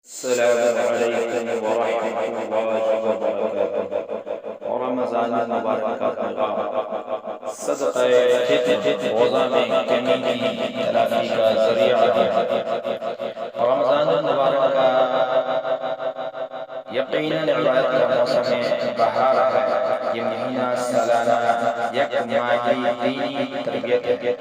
السلام علیکم ورحمۃ اللہ وبرکاتہ۔ رمضان المبارک کا پیغام صدقہ فطر روزہ میں کمی کی تلافی کا ذریعہ ہے۔ رمضان المبارک کا یقیناً عبادت کا موسم بہار ہے۔ یہ مہینہ سالانہ یک ماہی دینی تربیت ہے۔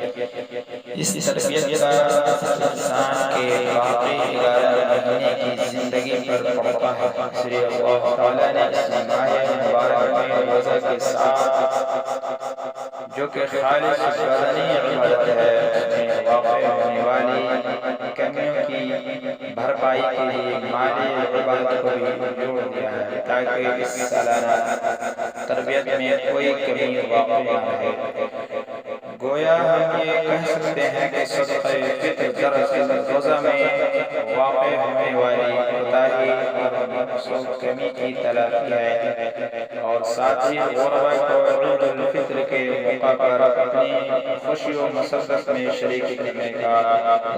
اس تربیت کا انسان کے باقی 11 مہینے کی زندگی پر پڑتا ہے، اس لیے اللہ تعالیٰ نے اس ماہ مبارک میں روزہ کے ساتھ جو کہ خالص بدنی عبادت ہے، اس میں واقع ہونے والی کمیوں کی بھرپائی کے لیے مالی عبادت کو بھی جوڑ دیا ہے تاکہ اس سالانہ تربیت میں کوئی کمی واقع نہ رہے۔ گویا ہم یہ کہہ سکتے ہیں کہ صدقہ فطر دراصل روزہ میں واقع ہونے والی کوتاہی اور نقص و کمی کی تلافی ہے، اور ساتھ ہی غربا کو عید الفطر کے موقع پر اپنی خوشی و مسرت میں شریک کرنے کا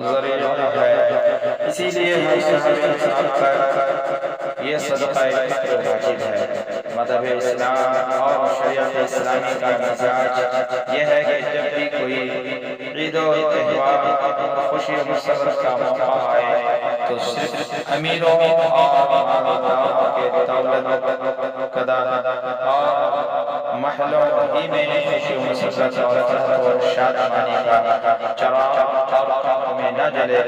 ذریعہ ہے۔ اسی لیے ہر انسان پر یہ صدقہ فطر واجب ہے۔ مذہب اسلام اور شریعت اسلامی کا مزاج یہ ہے کہ جب بھی کوئی عید و تہوار اور خوشی و مسرت کا موقع آئے تو صرف امیروں اور مالداروں کے دولت کدا اور محلوں ہی میں خوشی و مسرت اور فرحت و شادمانی کا چراغ اور خاک میں نہ جلے،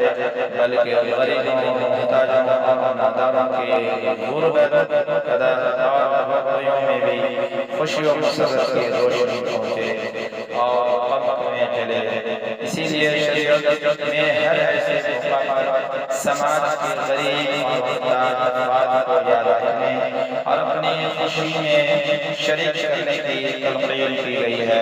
بلکہ غریبوں، محتاجوں اور ناداروں کی غربت کدا اور بھوکیوں میں بھی خوشی و مسرت کی روشنی پہنچے اور قلب میں جلے۔ اسی لیے شریعت میں ہر ایسے موقع پر سماج کے غریب اور محتاج افراد کو یاد رکھنے اور اپنی خوشی میں شریک کرنے کی تلقین کی گئی ہے۔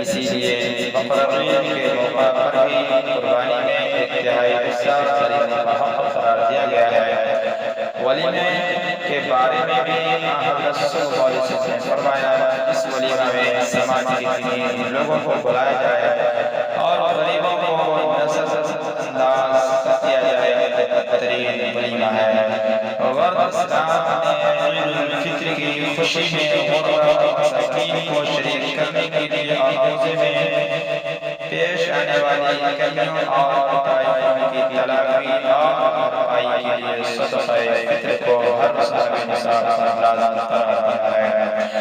اسی لیے بقرعید کے موقع پر بھی قربانی میں انتہائی حصہ خریدنے کا حق قرار دیا گیا ہے۔ ولیمے کے بارے میں بھی حضرت صلی اللہ علیہ وسلم نے فرمایا، اس ولیمہ میں سماج کے تمام لوگوں کو بلایا جائے اور غریبوں کو نظر انداز کیا جائے، بہترین ولیمہ ہے۔ اور اسلام نے عید الفطر کی خوشی میں غربا اور مساکین کو شریک کرنے کے لیے اور روزے میں پیش آنے والی کمیوں اور کوتاہیوں کی تلافی اور بھرپائی کے لیے صدقہ فطر کو ہر مسلم کے نصاب پر لازم قرار دیا ہے۔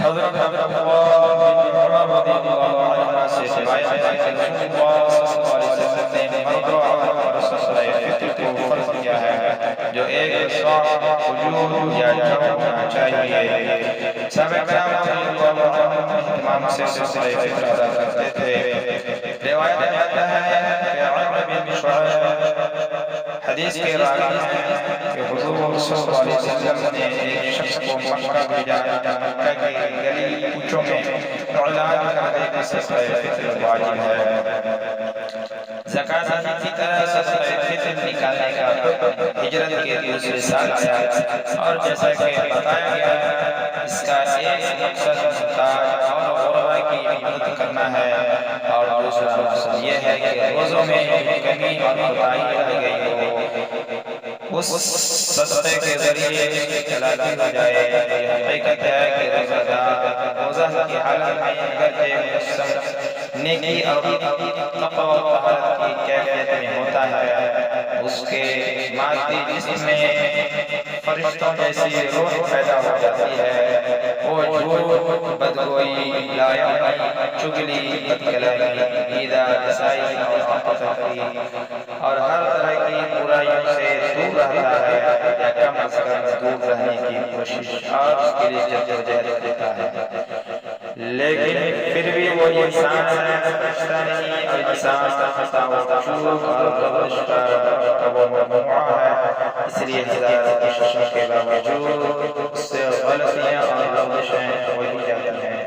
حضرت عبداللہ بن عمر رضی اللہ عنہ سے روایت ہے کہ رسول اللہ صلی اللہ علیہ وسلم نے مرد و عورت پر صدقہ فطر کو فرض کیا ہے، جو ایک صاع کھجور یا جو ہونا چاہیے۔ صحابہ کرام رضی اللہ عنہم اہتمام سے صدقہ فطر ادا کرتے تھے۔ روایت میں آتا ہے کہ عمرو بن شعیب حدیث کے راوی ہیں کہ حضور صلی اللہ علیہ وسلم نے ایک شخص کو مکہ بھیجا، مکہ کی گلی کوچوں میں اعلان کر دے کہ صدقہ فطر واجب ہے۔ زکوٰۃ کی طرح صدقہ فطر نکالنے کا حکم ہجرت کے دوسرے سال آیا، اور جیسا کہ بتایا گیا اس کا ایک مقصد محتاج اور غربا کی مدد کرنا ہے، اور دوسرا مقصد یہ ہے کہ روزوں میں کمی اور کوتاہی رہ گئی ہو، اس صدقے کے ذریعے اس کی تلافی ہو جائے۔ یہ حقیقت ہے کہ روزہ دار روزہ کی حالت میں اگرچہ مجسم نیکی اور تقوی و طہارت کی کیفیت میں ہوتا ہے، اس کے مادی جسم میں فرشتوں جیسی روح پیدا ہو جاتی ہے۔ وہ جھوٹ، بدگوئی، لایعقلی، چگلی، بدکلامی، ایذا، رسائی اور عاطفی اور ہر طرح کی برائیوں سے دور رہتا ہے، یا کم از کم دور رہنے کی کوشش اور اس کے لیے جدوجہد کرتا ہے۔ لیکن پھر بھی وہ انسان فرشتہ نہیں، اور انسان خطا و چوک اور لغزش کا مرتب و مجموعہ ہے۔ اس لیے ہدایت کی کوششوں کے باوجود اس سے غلطیاں اور لغزشیں ہو ہی جاتی ہیں،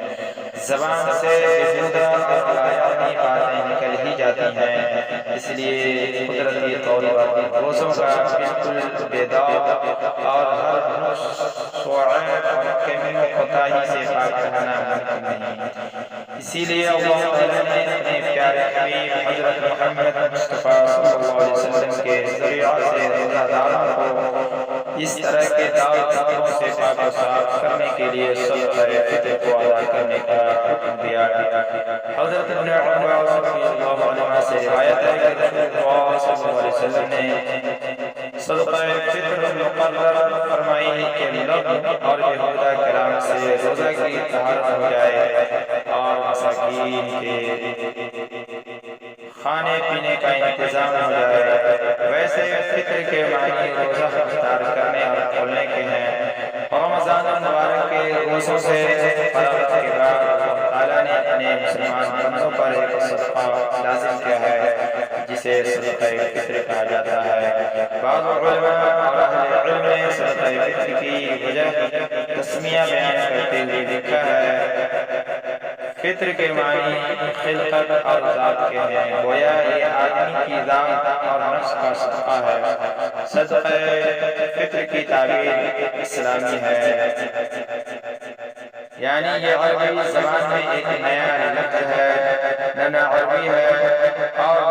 زبان سے بےہودہ اور لایعنی باتیں نکل ہی جاتی ہیں۔ اس لیے قدرتی طور پر روزوں کا بالکل بے داغ اور ہر نقص و عیب اور کمی و کوتاہی سے پاک رہنا ممکن نہیں۔ اسی لیے اللہ تعالیٰ نے اپنے پیارے حبیب حضرت محمد مصطفیٰ صلی اللہ علیہ وسلم کے ذریعہ سے روزہ داروں کو اس طرح کے دعوت فطروں سے پاک و صاف کرنے کے لیے صدقہ فطر کو ادا کرنے کا حکم دیا۔ حضرت ابن عباس رضی اللہ عنہ سے روایت ہے کہ رسول اللہ صلی اللہ علیہ وسلم نے صدقہ فطر مقرر فرمائی کہ لب اور بےہودہ کلام سے روزہ کی طہارت ہو جائے اور مساکین کے کھانے پینے کا انتظام ہو جائے۔ ویسے فطر کے معنی روزہ افطار کرنے اور کھولنے کے ہیں۔ رمضان المبارک کے روزوں سے فراغت کے بعد اللہ تعالیٰ نے اپنے مسلمان بندوں پر ایک صدقہ لازم کیا ہے جسے صدقہ فطر کہا جاتا ہے۔ بعض علماء اور اہل علم نے صدقہ فطر کی وجہ تسمیہ بیان کرتے ہوئے لکھا ہے فطر کے معنی خلقت اور ذات کے ہیں، گویا یہ آدمی کی ذات اور نفس کا صدقہ ہے۔ صدقہ فطر کی تعبیر اسلامی ہے، یعنی یہ عربی زبان میں ایک نیا لفظ ہے، نہ عربی ہے اور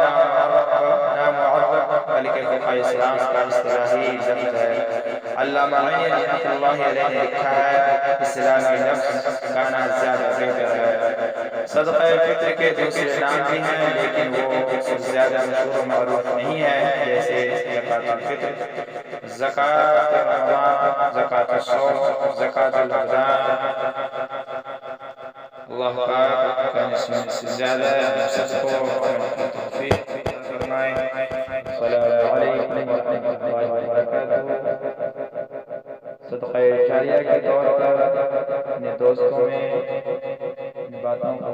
نہ معرب بلکہ فقہ اسلام کا اصطلاحی لفظ ہے۔ علامہ عینی رحمۃ اللہ علیہ نے لکھا ہے اسلامی لفظ کہنا زیادہ بہتر ہے۔ صدقہ فطر کے دوسرے نام بھی ہیں لیکن وہ زیادہ مشہور و معروف نہیں ہے، جیسے زکوٰۃ الفطر، زکوٰۃ رمضان، زکوٰۃ الصوم، زکوٰۃ الرمضان۔ اللہ پاک کا نسبت سے زیادہ سب کو توفیق فرمائے۔ السلام علیکم ورحمۃ اللہ وبرکاتہ۔ صدقہ جاریہ کے طور پر اپنے دوستوں میں ان باتوں کو